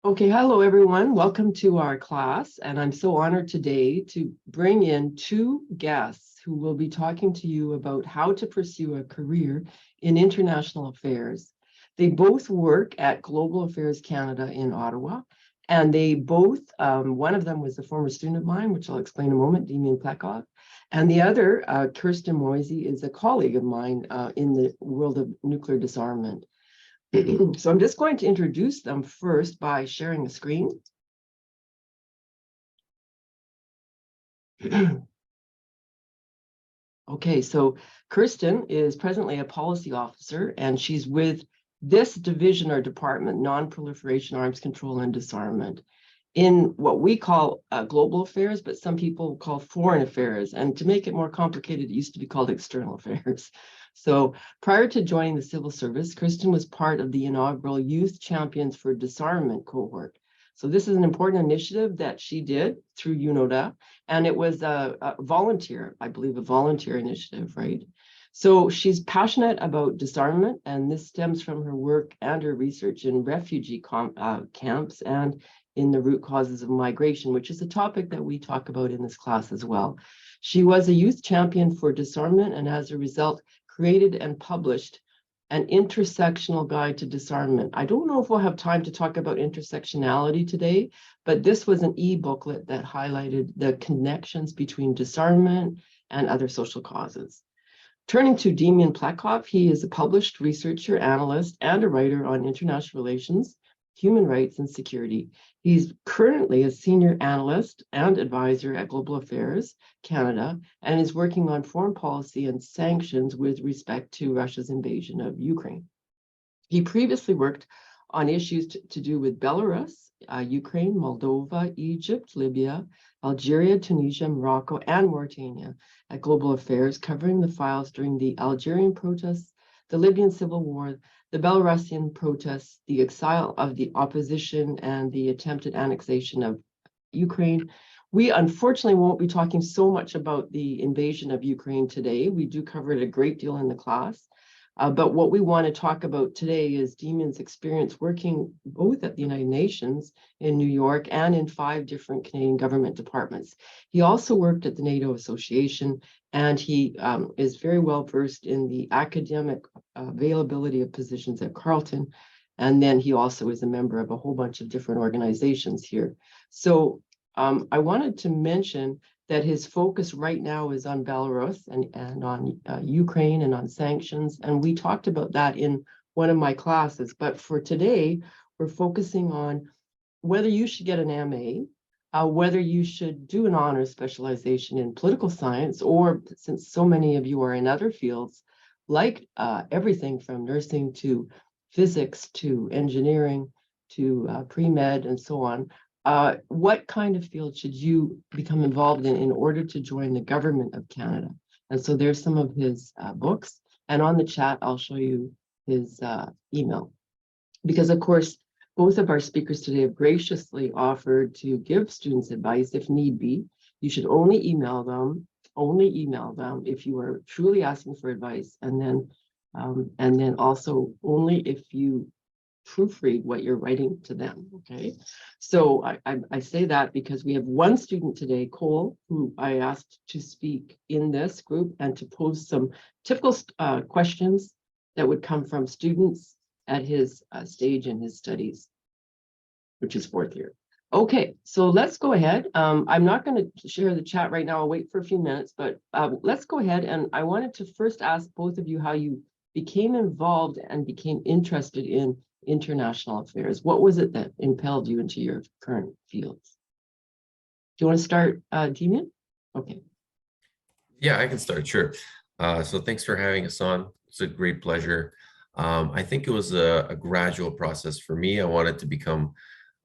Okay, hello everyone. Welcome to our class. And I'm so honored today to bring in two guests who will be talking to you about how to pursue a career in international affairs. They both work at Global Affairs Canada in Ottawa. And they both, one of them was a former student of mine, which I'll explain in a moment, Demian Plekov. And the other, Kirsten Moisey, is a colleague of mine in the world of nuclear disarmament. So I'm just going to introduce them first by sharing the screen. Okay, so Kirsten is presently a policy officer, and she's with this division or department, Non-Proliferation, Arms Control, and Disarmament, in what we call global affairs, but some people call foreign affairs. And to make it more complicated, it used to be called external affairs. So prior to joining the civil service, Kirsten was part of the inaugural Youth Champions for Disarmament cohort. So this is an important initiative that she did through UNODA, and it was a volunteer, I believe, a volunteer initiative, right? So she's passionate about disarmament, and this stems from her work and her research in refugee camps and in the root causes of migration, which is a topic that we talk about in this class as well. She was a youth champion for disarmament, and as a result, created and published an intersectional guide to disarmament. I don't know if we'll have time to talk about intersectionality today, but this was an e-booklet that highlighted the connections between disarmament and other social causes. Turning to Demian Plekov, he is a published researcher, analyst, and a writer on international relations, human rights, and security. He's currently a senior analyst and advisor at Global Affairs Canada and is working on foreign policy and sanctions with respect to Russia's invasion of Ukraine. He previously worked on issues to do with Belarus, Ukraine, Moldova, Egypt, Libya, Algeria, Tunisia, Morocco, and Mauritania at Global Affairs, covering the files during the Algerian protests, the Libyan civil war, the Belarusian protests, the exile of the opposition, and the attempted annexation of Ukraine. We unfortunately won't be talking so much about the invasion of Ukraine today. We do cover it a great deal in the class. But what we want to talk about today is Demian's experience working both at the United Nations in New York and in 5 different Canadian government departments. He also worked at the NATO Association, and he is very well versed in the academic availability of positions at Carleton. And then he also is a member of a whole bunch of different organizations here. So I wanted to mention that his focus right now is on Belarus and on Ukraine and on sanctions. And we talked about that in one of my classes. But for today, we're focusing on whether you should get an MA, whether you should do an honors specialization in political science, or since so many of you are in other fields, like everything from nursing to physics to engineering to pre-med and so on, what kind of field should you become involved in order to join the government of Canada? And so there's some of his books, and on the chat, I'll show you his email. Because of course, both of our speakers today have graciously offered to give students advice if need be. You should only email them if you are truly asking for advice, and then also only if you proofread what you're writing to them, okay? So I say that because we have one student today, Cole, who I asked to speak in this group and to pose some typical questions that would come from students at his stage in his studies, which is 4th year. Okay, so let's go ahead. I'm not going to share the chat right now. I'll wait for a few minutes, but let's go ahead. And I wanted to first ask both of you how you became involved and became interested in international affairs. What was it that impelled you into your current fields? Do you want to start, Demian? Okay. Yeah, I can start, sure. So thanks for having us on. It's a great pleasure. I think it was a gradual process for me. I wanted to become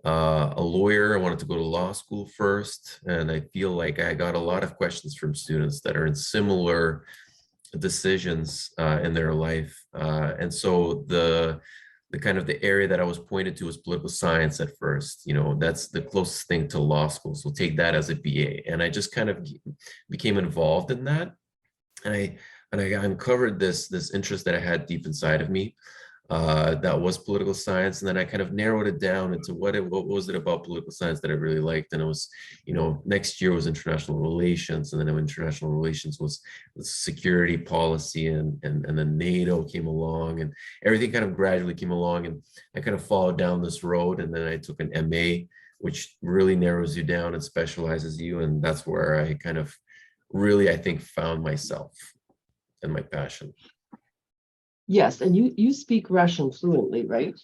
a lawyer. I wanted to go to law school first, and I feel like I got a lot of questions from students that are in similar decisions in their life. And so the kind of the area that I was pointed to was political science at first. You know, that's the closest thing to law school. So take that as a BA. And I just kind of became involved in that. And I uncovered this interest that I had deep inside of me. that was political science, and then I kind of narrowed it down into what was it about political science that I really liked, and it was, next year was international relations, and then international relations was security policy, and then NATO came along, and everything kind of gradually came along, and I kind of followed down this road, and then I took an MA, which really narrows you down and specializes you, and that's where I kind of really, I think, found myself and my passion. Yes, and you speak Russian fluently, right?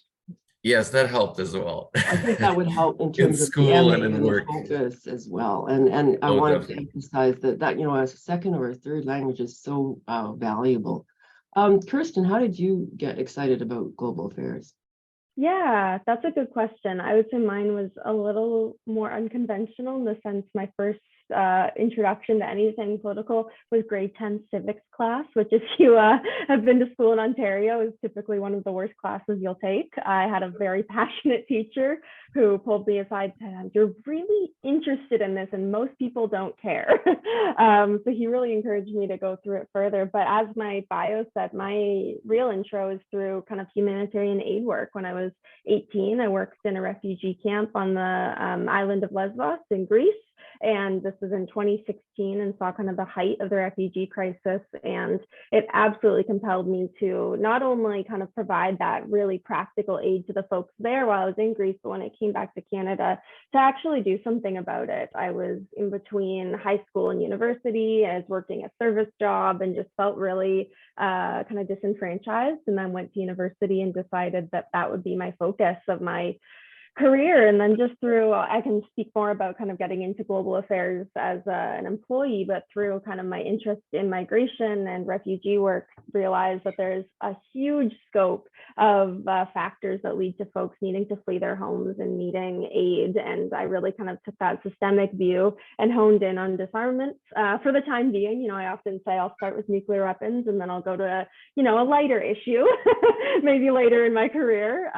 Yes, that helped as well. I think that would help in In terms of the school MA and in and the work. focus as well. And I Oh, wanted to definitely. emphasize that as a second or a third language is so valuable. Kirsten, how did you get excited about global affairs? Yeah, that's a good question. I would say mine was a little more unconventional in the sense my first introduction to anything political was grade 10 civics class, which if you have been to school in Ontario is typically one of the worst classes you'll take. I had a very passionate teacher who pulled me aside and said, "You're really interested in this and most people don't care." So he really encouraged me to go through it further. But as my bio said, my real intro is through kind of humanitarian aid work. When I was 18, I worked in a refugee camp on the island of Lesbos in Greece. And this was in 2016 and saw kind of the height of the refugee crisis. And it absolutely compelled me to not only kind of provide that really practical aid to the folks there while I was in Greece, but when I came back to Canada to actually do something about it. I was in between high school and university. I was working a service job and just felt really kind of disenfranchised, and then went to university and decided that that would be my focus of my career. And then just through, I can speak more about kind of getting into global affairs as an employee, but through kind of my interest in migration and refugee work, realized that there's a huge scope of factors that lead to folks needing to flee their homes and needing aid. And I really kind of took that systemic view and honed in on disarmament for the time being. I often say I'll start with nuclear weapons and then I'll go to a lighter issue maybe later in my career.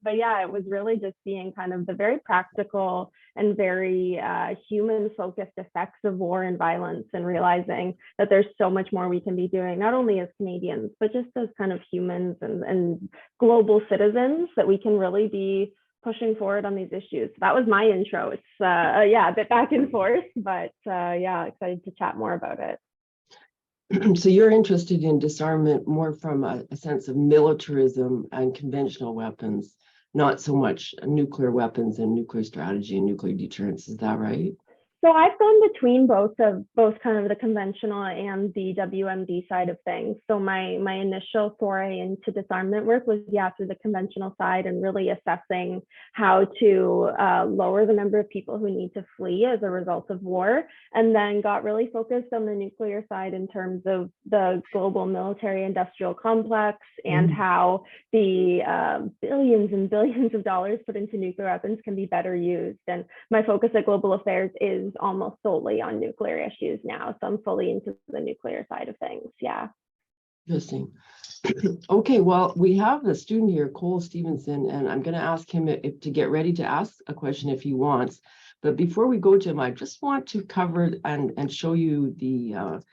But yeah, it was really just being kind of the very practical and very human focused effects of war and violence, and realizing that there's so much more we can be doing, not only as Canadians, but just as kind of humans and global citizens, that we can really be pushing forward on these issues. That was my intro. It's a bit back and forth, but excited to chat more about it. So you're interested in disarmament more from a sense of militarism and conventional weapons, not so much nuclear weapons and nuclear strategy and nuclear deterrence. Is that right? So I've gone between both kind of the conventional and the WMD side of things. So my initial foray into disarmament work was through the conventional side, and really assessing how to lower the number of people who need to flee as a result of war, and then got really focused on the nuclear side in terms of the global military industrial complex and how the billions and billions of dollars put into nuclear weapons can be better used. And my focus at Global Affairs is almost solely on nuclear issues now. So I'm fully into the nuclear side of things. Yeah. Interesting. Okay, well, we have the student here, Cole Stevenson, and I'm going to ask him to get ready to ask a question if he wants. But before we go to him, I just want to cover and show you the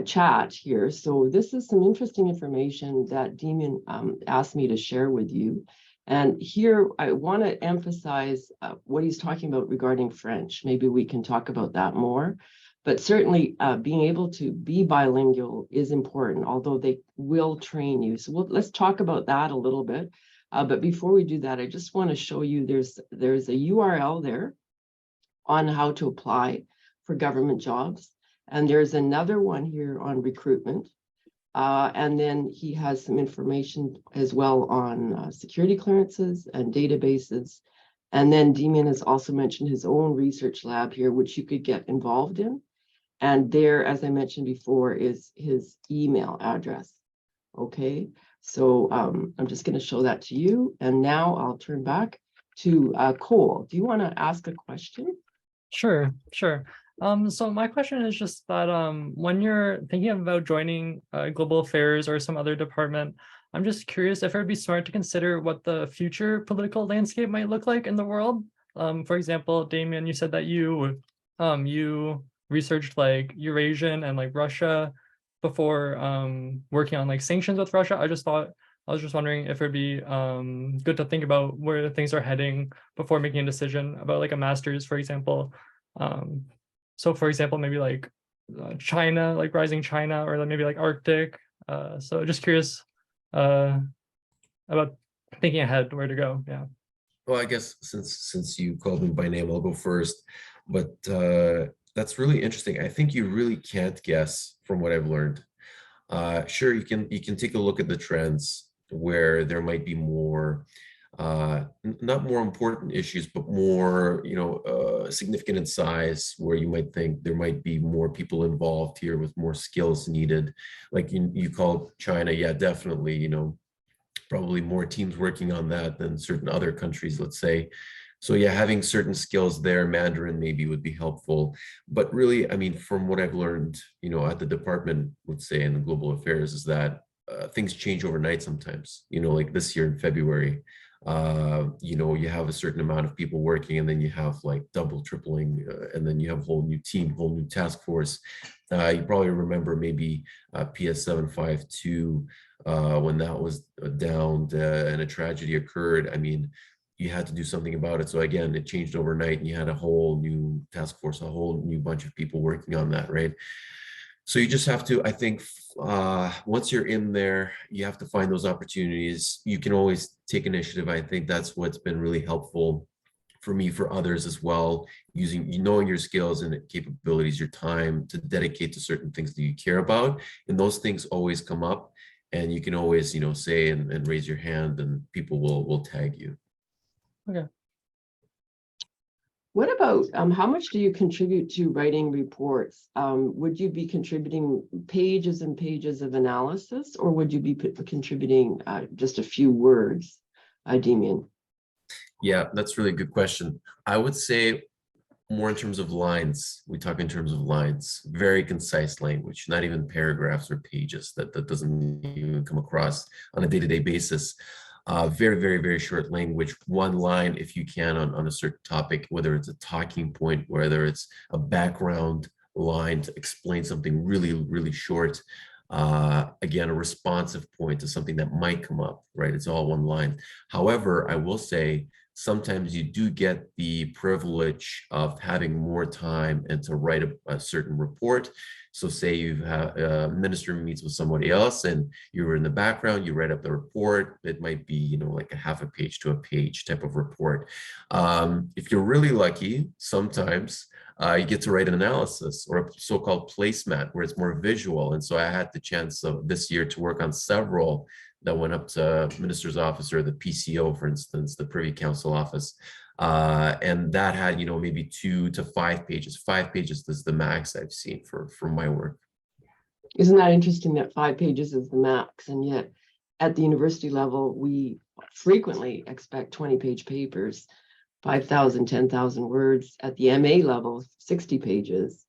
chat here. So this is some interesting information that Damien asked me to share with you. And here I want to emphasize what he's talking about regarding French. Maybe we can talk about that more. But certainly being able to be bilingual is important, although they will train you. So let's talk about that a little bit. But before we do that, I just want to show you there's a URL there on how to apply for government jobs. And there's another one here on recruitment. And then he has some information as well on security clearances and databases. And then Damien has also mentioned his own research lab here, which you could get involved in. And there, as I mentioned before, is his email address. Okay, so I'm just going to show that to you. And now I'll turn back to Cole. Do you want to ask a question? Sure. So my question is just that when you're thinking about joining global affairs or some other department, I'm just curious if it would be smart to consider what the future political landscape might look like in the world. For example, Damien, you said that you researched like Eurasian and like Russia before working on like sanctions with Russia. I just thought I was just wondering if it'd be good to think about where things are heading before making a decision about like a master's, for example. So for example, maybe like China, like rising China, or then maybe like Arctic. So just curious about thinking ahead where to go. Yeah. Well, I guess since you called me by name, I'll go first. But that's really interesting. I think you really can't guess from what I've learned. Sure, you can take a look at the trends where there might be more, not more important issues, but more, significant in size, where you might think there might be more people involved here with more skills needed. Like you called China, yeah, definitely, probably more teams working on that than certain other countries, let's say. So yeah, having certain skills there, Mandarin maybe would be helpful. But really, I mean, from what I've learned, at the department, let's say in the global affairs, is that things change overnight sometimes. Like this year in February, you have a certain amount of people working, and then you have like double, tripling, and then you have a whole new team, whole new task force. You probably remember maybe PS 752 when that was downed and a tragedy occurred. I mean, you had to do something about it. So again, it changed overnight, and you had a whole new task force, a whole new bunch of people working on that, right? So you just have to, I think, once you're in there, you have to find those opportunities. You can always take initiative. I think that's what's been really helpful for me, for others as well, knowing your skills and capabilities, your time to dedicate to certain things that you care about. And those things always come up, and you can always, say and raise your hand, and people will tag you. Okay. What about, how much do you contribute to writing reports? Would you be contributing pages and pages of analysis, or would you be contributing just a few words, Demian? Yeah, that's a really good question. I would say more in terms of lines. We talk in terms of lines, very concise language, not even paragraphs or pages. That doesn't even come across on a day-to-day basis. Very, very, very short language, one line if you can on a certain topic, whether it's a talking point, whether it's a background line to explain something really, really short. Again, a responsive point to something that might come up, right? It's all one line. However, I will say sometimes you do get the privilege of having more time and to write a certain report. So say you have a minister meets with somebody else and you were in the background, you write up the report. It might be, like a half a page to a page type of report. If you're really lucky, sometimes you get to write an analysis or a so-called placemat where it's more visual. And so I had the chance of this year to work on several that went up to minister's office or the PCO, for instance, the Privy Council office. And that had, maybe 2 to 5 pages. 5 pages is the max I've seen for my work. Isn't that interesting that 5 pages is the max? And yet at the university level, we frequently expect 20-page papers, 5,000, 10,000 words. At the MA level, 60 pages.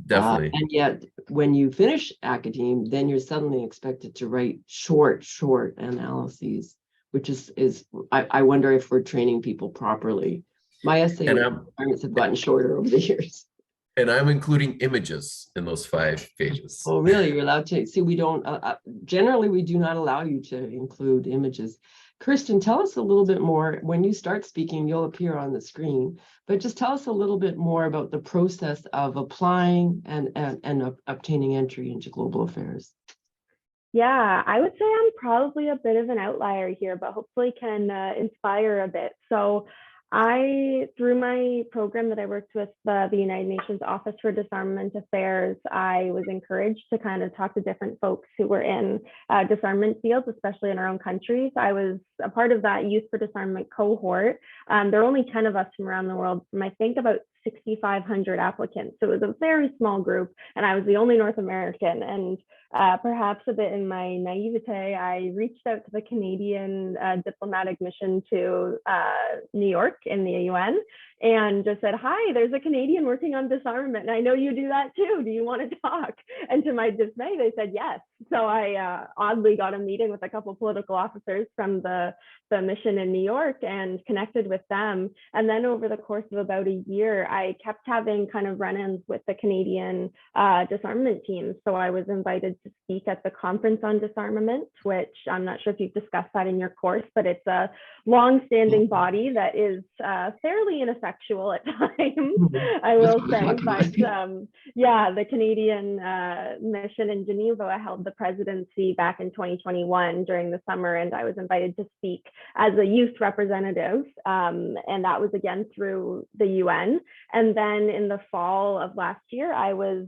Definitely. And yet when you finish academe, then you're suddenly expected to write short analyses, which is I wonder if we're training people properly. My essay requirements have gotten shorter over the years. And I'm including images in those 5 pages. Oh, really? You're allowed to? See, we don't, generally, we do not allow you to include images. Kirsten, tell us a little bit more. When you start speaking, you'll appear on the screen, but just tell us a little bit more about the process of applying and obtaining entry into global affairs. Yeah, I would say I'm probably a bit of an outlier here, but hopefully can inspire a bit. So through my program that I worked with the United Nations Office for Disarmament Affairs, I was encouraged to kind of talk to different folks who were in disarmament fields, especially in our own countries. I was a part of that Youth for Disarmament cohort. There are only 10 of us from around the world, from I think about 6,500 applicants. So it was a very small group, and I was the only North American. And perhaps a bit in my naivete, I reached out to the Canadian diplomatic mission to New York in the UN and just said, hi, there's a Canadian working on disarmament, and I know you do that too. Do you want to talk? And to my dismay, they said yes. So I oddly got a meeting with a couple political officers from the mission in New York and connected with them. And then over the course of about a year, I kept having kind of run-ins with the Canadian disarmament teams. So I was invited to speak at the Conference on Disarmament, which I'm not sure if you've discussed that in your course, but it's a long-standing body that is fairly ineffectual at times, I will say. But yeah, the Canadian mission in Geneva held the presidency back in 2021 during the summer, and I was invited to speak as a youth representative, and that was again through the UN. And then in the fall of last year, I was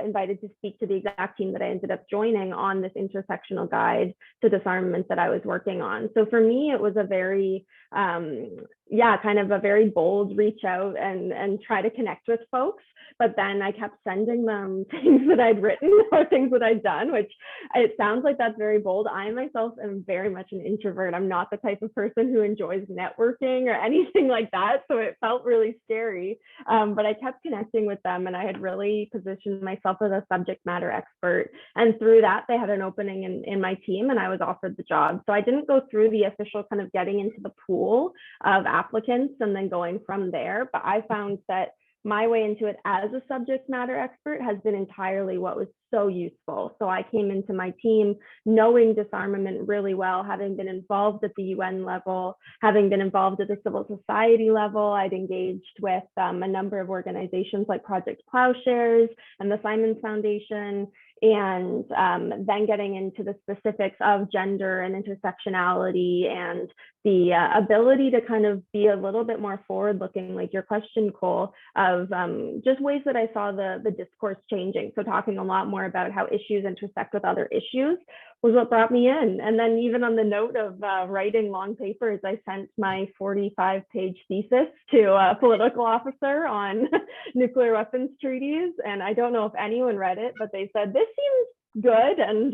invited to speak to the exact team that I ended up joining on this intersectional guide to disarmament that I was working on. So for me, it was a very, kind of a very bold reach out and try to connect with folks. But then I kept sending them things that I'd written or things that I'd done, which it sounds like that's very bold. I myself am very much an introvert. I'm not the type of person who enjoys networking or anything like that. So it felt really scary. But I kept connecting with them, and I had really positioned myself as a subject matter expert. And through that, they had an opening in my team, and I was offered the job. So I didn't go through the official kind of getting into the pool of applicants and then going from there. But I found that my way into it as a subject matter expert has been entirely what was so useful. So I came into my team knowing disarmament really well, having been involved at the UN level, having been involved at the civil society level. I'd engaged with a number of organizations like Project Plowshares and the Simons Foundation, and then getting into the specifics of gender and intersectionality and the ability to kind of be a little bit more forward-looking, like your question, Cole, of just ways that I saw the discourse changing. So talking a lot more about how issues intersect with other issues was what brought me in. And then even on the note of writing long papers, I sent my 45-page thesis to a political officer on nuclear weapons treaties. And I don't know if anyone read it, but they said, this seems good, and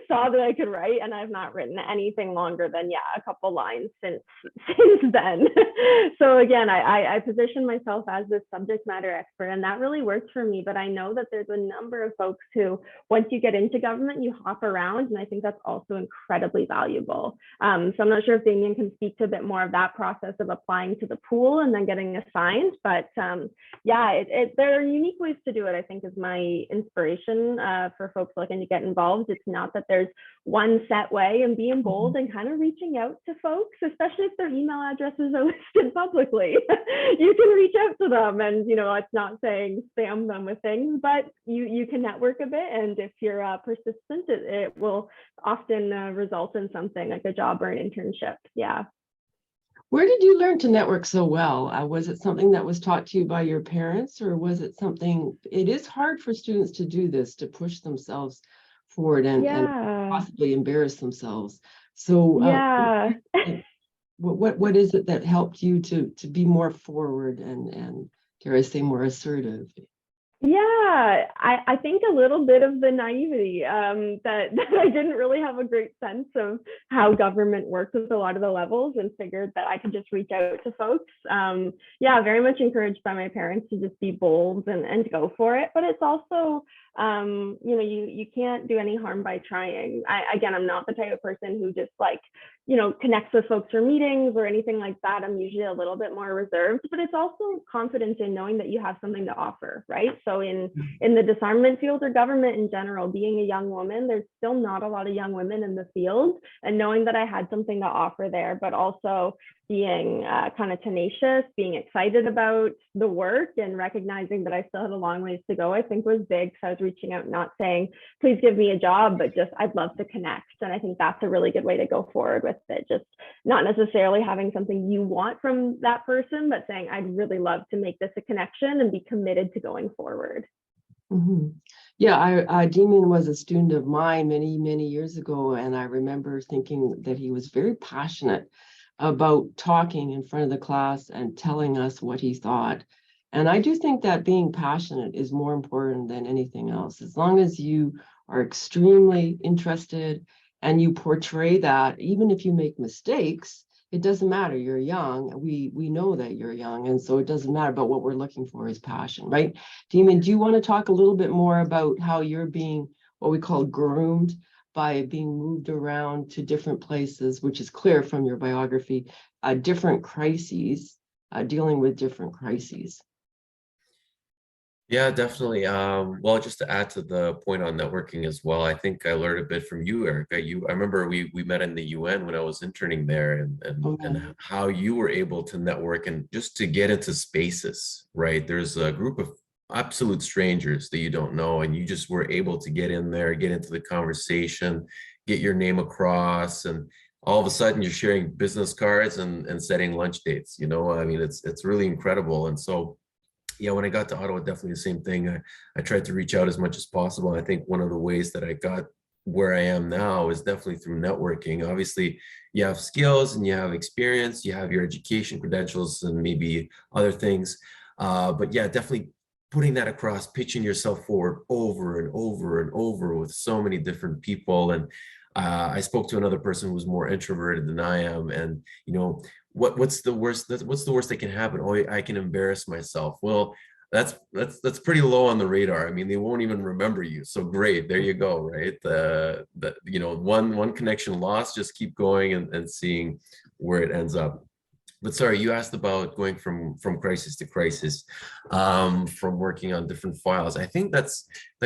saw that I could write, and I've not written anything longer than a couple lines since then. So again, I position myself as this subject matter expert, and that really worked for me. But I know that there's a number of folks who, once you get into government, you hop around, and I think that's also incredibly valuable. So I'm not sure if Damien can speak to a bit more of that process of applying to the pool and then getting assigned, but there are unique ways to do it, I think, is my inspiration for folks looking to get involved. It's not that there's one set way, and being bold and kind of reaching out to folks, especially if their email addresses are listed publicly. You can reach out to them, and it's not saying spam them with things, but you can network a bit, and if you're persistent, it will often result in something like a job or an internship. Yeah. Where did you learn to network so well? Was it something that was taught to you by your parents, or was it something? It is hard for students to do this, to push themselves forward and possibly embarrass themselves. So what is it that helped you to be more forward and dare I say more assertive? Yeah, I think a little bit of the naivety that I didn't really have a great sense of how government works with a lot of the levels, and figured that I could just reach out to folks. Very much encouraged by my parents to just be bold and go for it. But it's also, you can't do any harm by trying. I'm not the type of person who just connects with folks for meetings or anything like that. I'm usually a little bit more reserved, but it's also confidence in knowing that you have something to offer, right? So in the disarmament field or government in general, being a young woman, there's still not a lot of young women in the field, and knowing that I had something to offer there, but also being kind of tenacious, being excited about the work, and recognizing that I still had a long ways to go, I think was big. So I was reaching out, not saying, please give me a job, but just, I'd love to connect. And I think that's a really good way to go forward with it. Just not necessarily having something you want from that person, but saying, I'd really love to make this a connection and be committed to going forward. Mm-hmm. Yeah, Damien was a student of mine many years ago, and I remember thinking that he was very passionate about talking in front of the class and telling us what he thought. And I do think that being passionate is more important than anything else. As long as you are extremely interested and you portray that, even if you make mistakes, it doesn't matter. You're young. We know that you're young, and so it doesn't matter. But what we're looking for is passion, right? Damien, do you want to talk a little bit more about how you're being what we call groomed by being moved around to different places, which is clear from your biography, different crises, dealing with different crises? Yeah, definitely. Well, just to add to the point on networking as well, I think I learned a bit from you, Erica. I remember we met in the UN when I was interning there, and Oh, how you were able to network and just to get into spaces, right? There's a group of absolute strangers that you don't know, and you just were able to get in there, get into the conversation, get your name across, and all of a sudden you're sharing business cards and setting lunch dates. I mean, it's really incredible. And so yeah, when I got to Ottawa, definitely the same thing. I tried to reach out as much as possible. I think one of the ways that I got where I am now is definitely through networking. Obviously, you have skills and you have experience, you have your education credentials and maybe other things. But yeah, definitely putting that across, pitching yourself forward over and over and over with so many different people. And I spoke to another person who was more introverted than I am, and what's the worst what's the worst that can happen? Oh, I can embarrass myself. Well, that's pretty low on the radar. I mean, they won't even remember you. So great, there you go, right? One connection lost, just keep going and seeing where it ends up. But sorry, you asked about going from crisis to crisis, from working on different files. I think that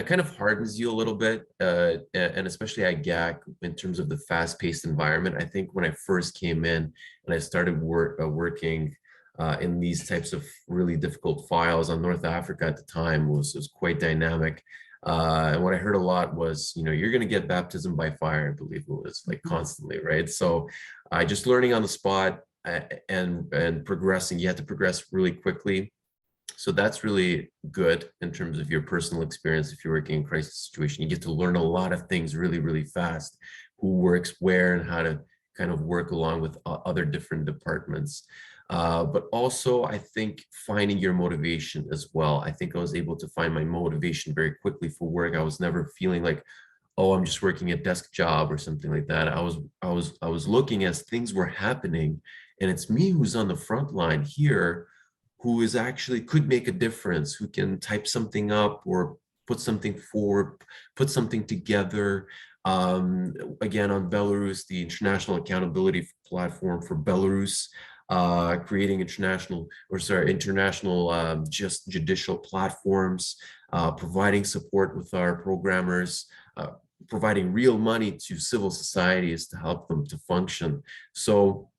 kind of hardens you a little bit, and especially at GAC in terms of the fast-paced environment. I think when I first came in and I started working in these types of really difficult files on North Africa at the time was quite dynamic. And what I heard a lot was, you're going to get baptism by fire, I believe it was like constantly, right? So I just learning on the spot and progressing. You have to progress really quickly. So that's really good in terms of your personal experience. If you're working in a crisis situation, you get to learn a lot of things really, really fast, who works where and how to kind of work along with other different departments. But also, I think finding your motivation as well. I think I was able to find my motivation very quickly for work. I was never feeling like, oh, I'm just working a desk job or something like that. I was looking as things were happening, and it's me who's on the front line here, who is actually could make a difference, who can type something up or put something forward, put something together. Again, on Belarus, the International Accountability Platform for Belarus, creating international just judicial platforms, providing support with our programmers, providing real money to civil societies to help them to function. So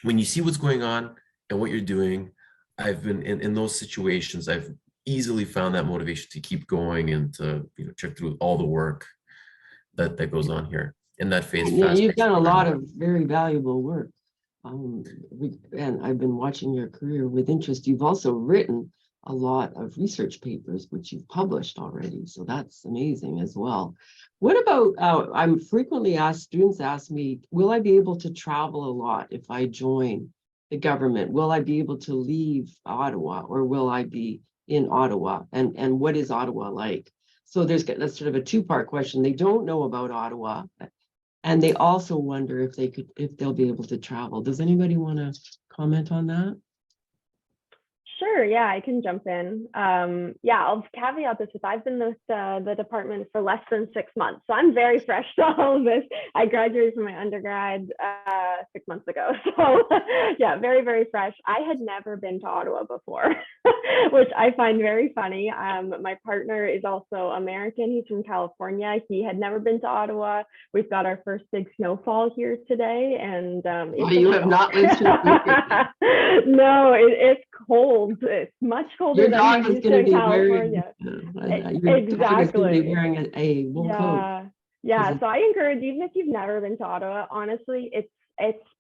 when you see what's going on and what you're doing, I've been in those situations, I've easily found that motivation to keep going and to check through all the work that goes on here in that phase yeah, fast you've paced done a lot environment. of very valuable work. And I've been watching your career with interest. You've also written a lot of research papers, which you've published already. So that's amazing as well. What about, I'm frequently asked, students ask me, will I be able to travel a lot if I join the government? Will I be able to leave Ottawa, or will I be in Ottawa? And what is Ottawa like? So that's sort of a two-part question. They don't know about Ottawa, and they also wonder if they'll be able to travel. Does anybody want to comment on that? Sure, yeah, I can jump in. Yeah, I'll caveat this with I've been with the department for less than 6 months, so I'm very fresh to all of this. I graduated from my undergrad 6 months ago, so yeah, very, very fresh. I had never been to Ottawa before, which I find very funny. My partner is also American. He's from California. He had never been to Ottawa. We've got our first big snowfall here today, and Oh, you have not lived through winter. no, it's cold. It's much colder Your than dog we're is used going to to in be wearing, California. your dog is going to be Exactly. wearing a wool coat. Yeah. 'Cause Yeah. So I encourage, even if you've never been to Ottawa, honestly, it's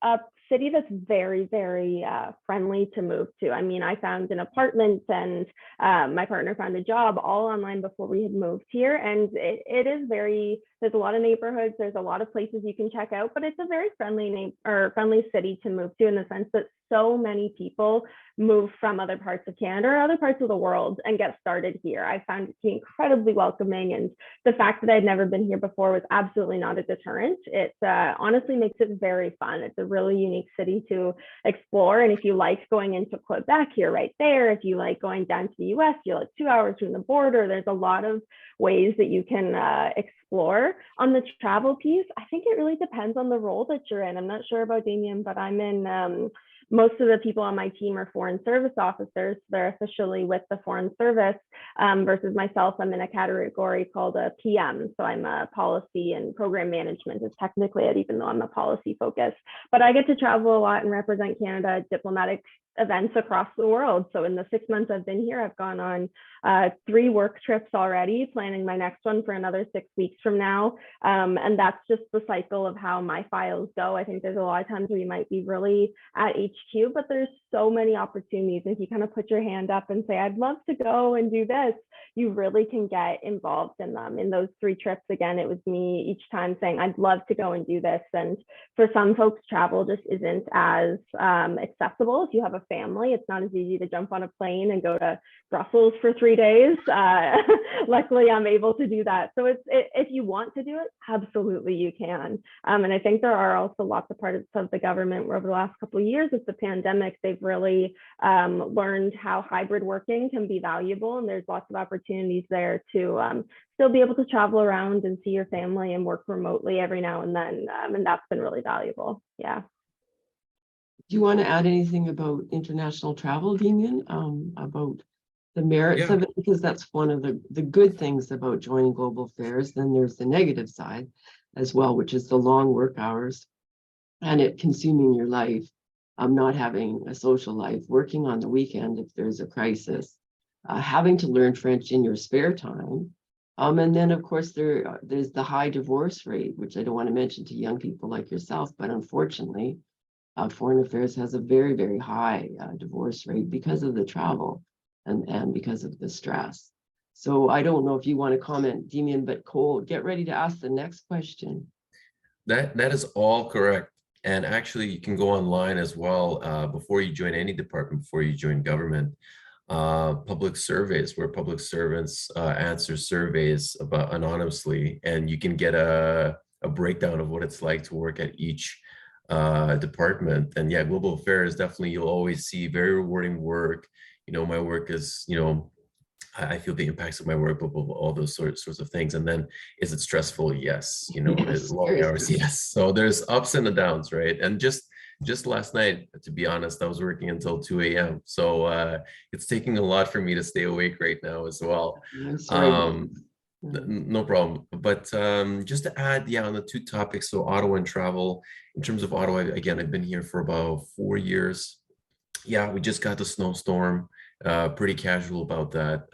a city that's very, very friendly to move to. I mean, I found an apartment, and my partner found a job all online before we had moved here. And it is very, there's a lot of neighborhoods, there's a lot of places you can check out, but it's a very friendly city to move to, in the sense that so many people move from other parts of Canada or other parts of the world and get started here. I found it to be incredibly welcoming, and the fact that I'd never been here before was absolutely not a deterrent. It honestly makes it very fun. It's a really unique city to explore. And if you like going into Quebec, you're right there. If you like going down to the US, you're like 2 hours from the border. There's a lot of ways that you can explore. On the travel piece, I think it really depends on the role that you're in. I'm not sure about Damien, but I'm in most of the people on my team are foreign service officers. They're officially with the Foreign Service, versus myself, I'm in a category called a PM. So I'm a policy and program management is technically it, even though I'm a policy focused. But I get to travel a lot and represent Canada at diplomatic events across the world. So in the 6 months I've been here, I've gone on 3 work trips already, planning my next one for another 6 weeks from now. And that's just the cycle of how my files go. I think there's a lot of times where you might be really at HQ, but there's so many opportunities. If you kind of put your hand up and say, I'd love to go and do this, you really can get involved in them. In those 3 trips, again, it was me each time saying, I'd love to go and do this. And for some folks, travel just isn't as accessible. If you have a family, it's not as easy to jump on a plane and go to Brussels for 3 days. Luckily, I'm able to do that. So if you want to do it, absolutely you can. And I think there are also lots of parts of the government where over the last couple of years with the pandemic, they've really learned how hybrid working can be valuable. And there's lots of opportunities there to still be able to travel around and see your family and work remotely every now and then. And that's been really valuable. Yeah. Do you want to add anything about international travel, Damien, about the merits of it? Because that's one of the good things about joining Global Affairs. Then there's the negative side as well, which is the long work hours and it consuming your life, not having a social life, working on the weekend if there's a crisis, having to learn French in your spare time. And then, of course, there's the high divorce rate, which I don't want to mention to young people like yourself, but unfortunately, Foreign Affairs has a very, very high divorce rate because of the travel and because of the stress. So I don't know if you want to comment, Damien, but Cole, get ready to ask the next question. That is all correct. And actually, you can go online as well before you join any department, before you join government. Public surveys where public servants answer surveys about anonymously, and you can get a breakdown of what it's like to work at each department. And yeah, Global Affairs, definitely you'll always see very rewarding work. You know, my work is, you know, I feel the impacts of my work, all those sorts of things. And then, is it stressful? Yes. You know, Yes, long hours. Yes. So there's ups and downs, right? And just last night, to be honest, I was working until 2 a.m. So it's taking a lot for me to stay awake right now as well. I'm sorry. No problem. But just to add, yeah, on the 2 topics, so Ottawa and travel. In terms of Ottawa, again, I've been here for about 4 years. Yeah, we just got the snowstorm. Pretty casual about that.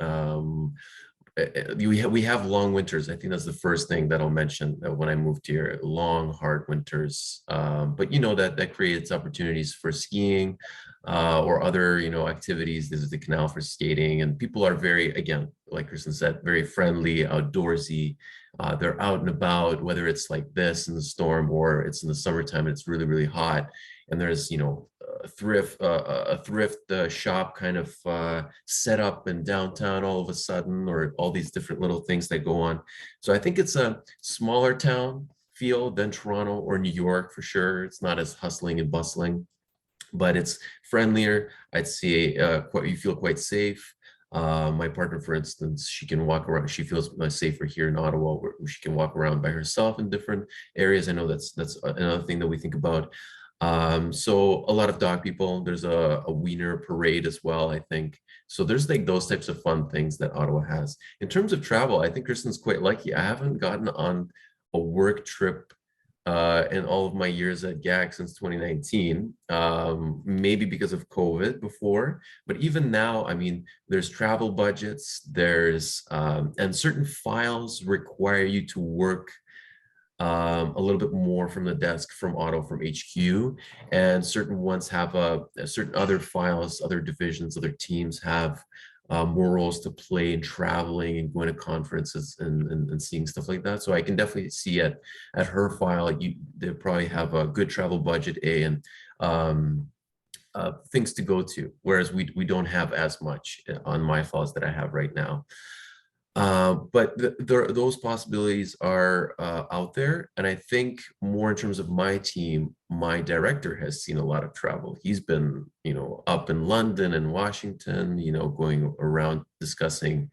We have long winters. I think that's the first thing that I'll mention when I moved here. Long, hard winters. But you know that creates opportunities for skiing or other activities. This is the canal for skating, and people are very, again, like Kristen said, very friendly, outdoorsy. They're out and about, whether it's like this in the storm or it's in the summertime and it's really, really hot. And there's a thrift shop kind of set up in downtown all of a sudden, or all these different little things that go on. So I think it's a smaller town feel than Toronto or New York for sure. It's not as hustling and bustling, but it's friendlier. I'd say you feel quite safe. My partner, for instance, she can walk around. She feels safer here in Ottawa, where she can walk around by herself in different areas. I know that's another thing that we think about. So a lot of dog people. There's a wiener parade as well, I think. So there's like those types of fun things that Ottawa has. In terms of travel, I think Kristen's quite lucky. I haven't gotten on a work trip in all of my years at GAC since 2019, maybe because of COVID before, but even now, I mean, there's travel budgets, there's, and certain files require you to work a little bit more from the desk from Ottawa, from HQ, and certain ones have certain other files, other divisions, other teams have more roles to play in traveling and going to conferences and seeing stuff like that. So I can definitely see at her file, they probably have a good travel budget, and things to go to, whereas we don't have as much on my files that I have right now. But those possibilities are out there. And I think more in terms of my team, my director has seen a lot of travel. He's been, up in London and Washington, going around discussing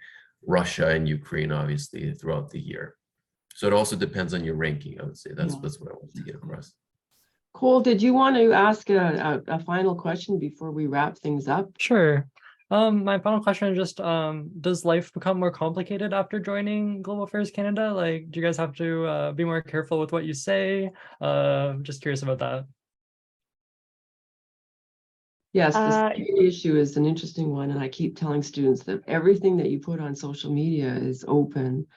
Russia and Ukraine, obviously, throughout the year. So it also depends on your ranking, I would say. That's what I want to get across. Cole, did you want to ask a final question before we wrap things up? Sure. My final question is just, does life become more complicated after joining Global Affairs Canada? Like, do you guys have to be more careful with what you say? Just curious about that. Yes, the Uh, security issue is an interesting one, and I keep telling students that everything that you put on social media is open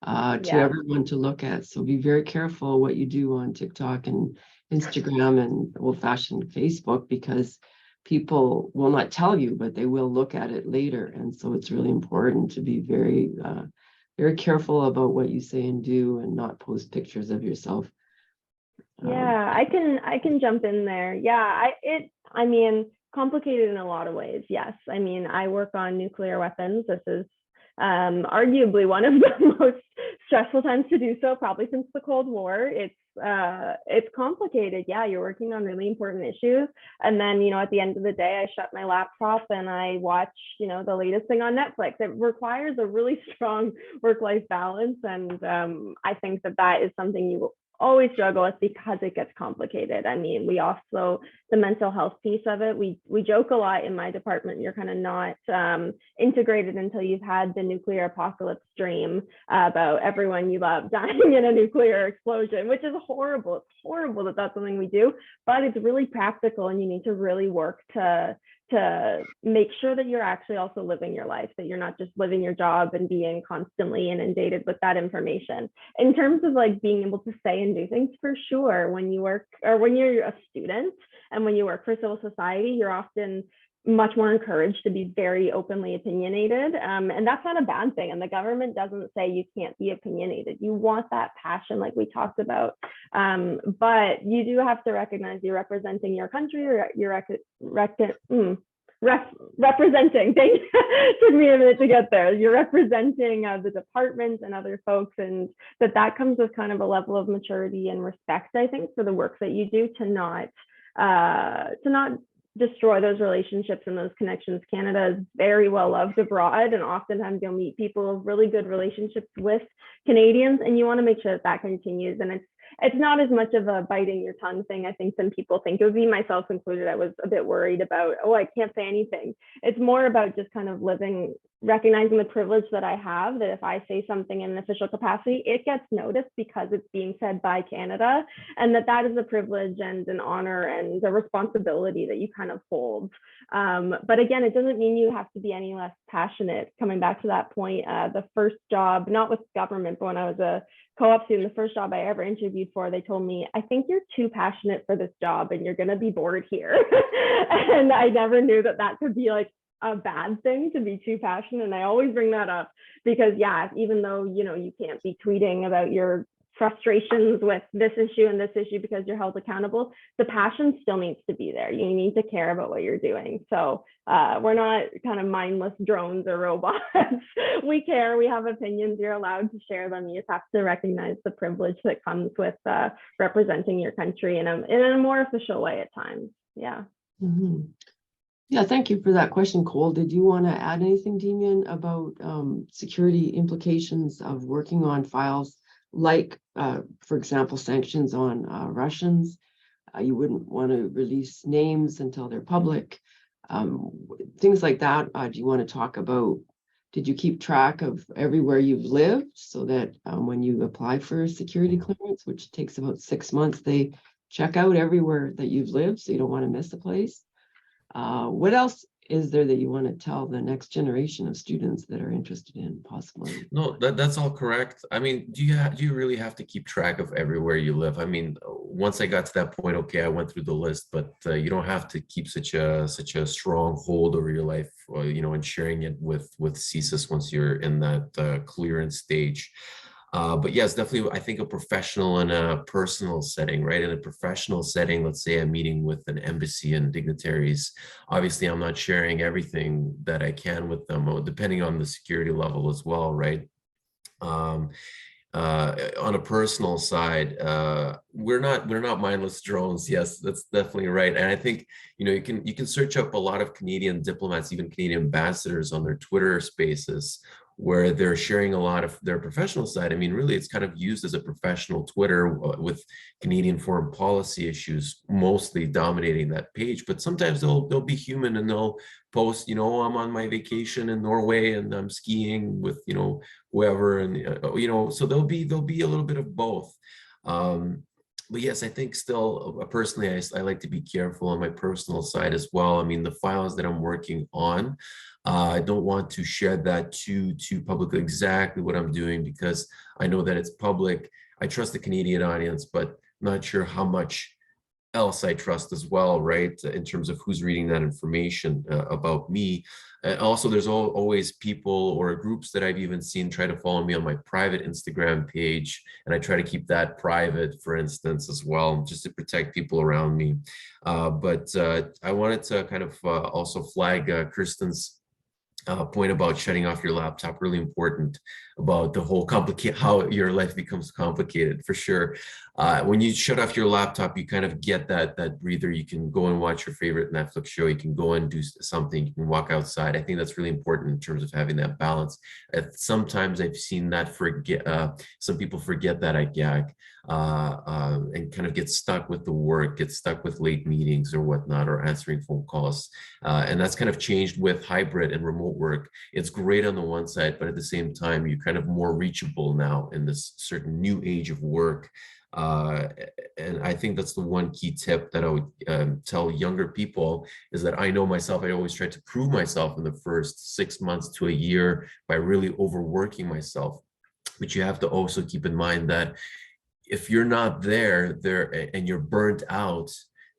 to yeah. everyone to look at. So be very careful what you do on TikTok and Instagram and old-fashioned Facebook, because people will not tell you, but they will look at it later. And so it's really important to be very careful about what you say and do, and not post pictures of yourself. Yeah, I can jump in there. Yeah, I mean, complicated in a lot of ways. Yes. I mean, I work on nuclear weapons. This is arguably one of the most stressful times to do so, probably since the Cold War. It's complicated. Yeah, you're working on really important issues. And then, you know, at the end of the day, I shut my laptop and I watch, you know, the latest thing on Netflix. It requires a really strong work-life balance. And I think that that is something you will always struggle with because it gets complicated. I mean, we also, the mental health piece of it, we joke a lot in my department. You're kind of not integrated until you've had the nuclear apocalypse dream about everyone you love dying in a nuclear explosion, which is horrible. It's horrible that that's something we do, but it's really practical, and you need to really work to make sure that you're actually also living your life, that you're not just living your job and being constantly inundated with that information. In terms of like being able to say and do things, for sure, when you work, or when you're a student and when you work for civil society, you're often much more encouraged to be very openly opinionated. And that's not a bad thing. And the government doesn't say you can't be opinionated. You want that passion, like we talked about. But you do have to recognize you're representing your country, or you're representing. Thank you. Took me a minute to get there. You're representing the department and other folks, and that comes with kind of a level of maturity and respect, I think, for the work that you do, to not destroy those relationships and those connections. Canada is very well loved abroad, and oftentimes you'll meet people with really good relationships with Canadians, and you want to make sure that that continues. And it's not as much of a biting your tongue thing, I think, some people think it would be, myself included. I was a bit worried about, oh, I can't say anything. It's more about just kind of recognizing the privilege that I have, that if I say something in an official capacity, it gets noticed because it's being said by Canada, and that is a privilege and an honor and a responsibility that you kind of hold. But again, it doesn't mean you have to be any less passionate. Coming back to that point, the first job, not with government, but when I was a co-op student, the first job I ever interviewed for, they told me, I think you're too passionate for this job and you're going to be bored here. And I never knew that could be like a bad thing, to be too passionate. And I always bring that up because, yeah, even though, you know, you can't be tweeting about your frustrations with this issue and this issue because you're held accountable, the passion still needs to be there. You need to care about what you're doing. So we're not kind of mindless drones or robots. We care, we have opinions, you're allowed to share them. You just have to recognize the privilege that comes with representing your country in a more official way at times. Yeah. Mm-hmm. Yeah, thank you for that question, Cole. Did you want to add anything, Demian, about security implications of working on files like, for example, sanctions on Russians? You wouldn't want to release names until they're public. Things like that. Do you want to talk about, did you keep track of everywhere you've lived, so that when you apply for a security clearance, which takes about 6 months, they check out everywhere that you've lived, so you don't want to miss a place? What else is there that you want to tell the next generation of students that are interested in possibly? No, that's all correct. I mean, do you really have to keep track of everywhere you live? I mean, once I got to that point, okay, I went through the list, but you don't have to keep such a strong hold over your life, you know, and sharing it with CSIS once you're in that clearance stage. But yes, definitely, I think a professional and a personal setting, right? In a professional setting, let's say I'm meeting with an embassy and dignitaries. Obviously, I'm not sharing everything that I can with them, depending on the security level as well, right? On a personal side, we're not mindless drones. Yes, that's definitely right. And I think, you know, you can search up a lot of Canadian diplomats, even Canadian ambassadors, on their Twitter spaces, where they're sharing a lot of their professional side. I mean, really, it's kind of used as a professional Twitter with Canadian foreign policy issues mostly dominating that page. But sometimes they'll be human and they'll post, you know, I'm on my vacation in Norway and I'm skiing with, you know, whoever, and you know, so there'll be a little bit of both. But yes, I think still personally, I like to be careful on my personal side as well. I mean, the files that I'm working on, I don't want to share that too publicly exactly what I'm doing, because I know that it's public. I trust the Canadian audience, but not sure how much else I trust as well, right? In terms of who's reading that information about me. Also, there's always people or groups that I've even seen try to follow me on my private Instagram page, and I try to keep that private, for instance, as well, just to protect people around me. But I wanted to kind of also flag Kirsten's point about shutting off your laptop. Really important about the whole how your life becomes complicated, for sure. When you shut off your laptop, you kind of get that breather. You can go and watch your favorite Netflix show. You can go and do something. You can walk outside. I think that's really important in terms of having that balance. Sometimes I've seen that some people forget that and kind of get stuck with the work, get stuck with late meetings or whatnot, or answering phone calls. And that's kind of changed with hybrid and remote work. It's great on the one side, but at the same time, you're kind of more reachable now in this certain new age of work. And I think that's the one key tip that I would tell younger people, is that I know myself, I always try to prove myself in the first 6 months to a year by really overworking myself. But you have to also keep in mind that if you're not there and you're burnt out,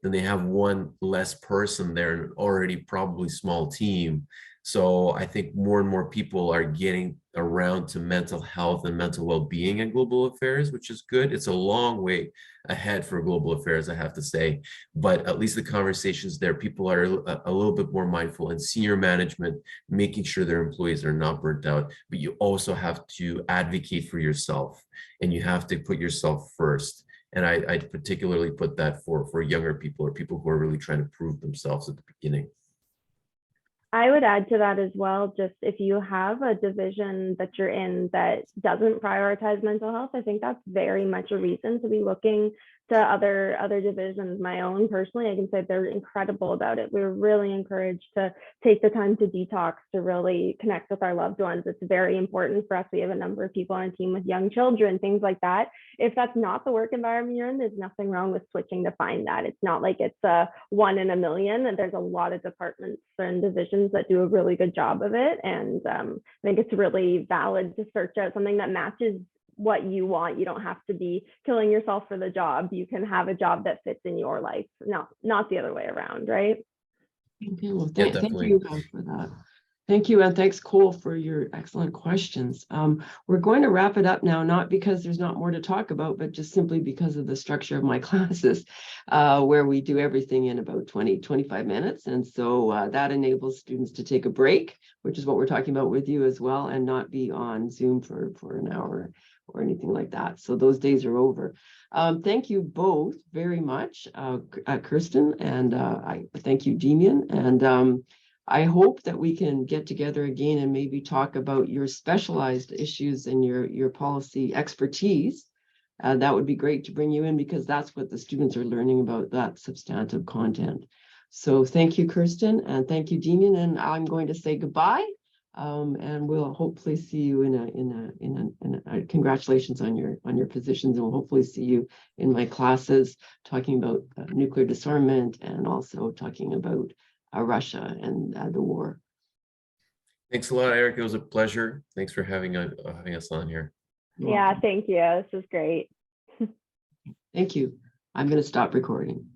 then they have one less person there, and an already probably small team. So I think more and more people are getting around to mental health and mental well-being in global affairs, which is good. It's a long way ahead for global affairs, I have to say, but at least the conversations there, people are a little bit more mindful, and senior management making sure their employees are not burnt out. But you also have to advocate for yourself, and you have to put yourself first. And I particularly put that for younger people, or people who are really trying to prove themselves at the beginning. I would add to that as well, just if you have a division that you're in that doesn't prioritize mental health, I think that's very much a reason to be looking to other divisions. My own personally, I can say they're incredible about it. We're really encouraged to take the time to detox, to really connect with our loved ones. It's very important for us. We have a number of people on our team with young children, things like that. If that's not the work environment you're in, there's nothing wrong with switching to find that. It's not like it's a 1 in a million, and there's a lot of departments and divisions that do a really good job of it. And I think it's really valid to search out something that matches what you want. You don't have to be killing yourself for the job. You can have a job that fits in your life, not the other way around, right? Okay, well, Yeah, thank you guys for that. Thank you, and thanks, Cole, for your excellent questions. We're going to wrap it up now, not because there's not more to talk about, but just simply because of the structure of my classes, where we do everything in about 20-25 minutes. And so that enables students to take a break, which is what we're talking about with you as well, and not be on Zoom for an hour or anything like that. So those days are over. Thank you both very much, Kirsten, and I thank you, Demian. And I hope that we can get together again and maybe talk about your specialized issues and your policy expertise. That would be great to bring you in, because that's what the students are learning about, that substantive content. So thank you, Kirsten, and thank you, Demian. And I'm going to say goodbye. And we'll hopefully see you in a congratulations on your positions, and we'll hopefully see you in my classes talking about nuclear disarmament, and also talking about Russia and the war. Thanks a lot, Eric. It was a pleasure. Thanks for having us on here. Yeah, thank you. This was great. Thank you. I'm going to stop recording.